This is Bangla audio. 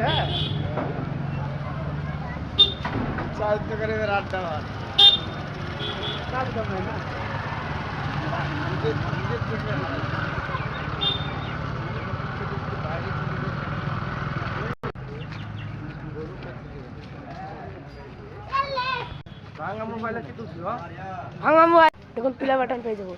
হ্যাঁ সাহায্য করে এবার আড্ডা মার কাজ দাম নাই না ভাঙা মোবাইল কি তুলছি ভাঙা মোবাইল এখন প্লে বাটন পেয়ে যাবো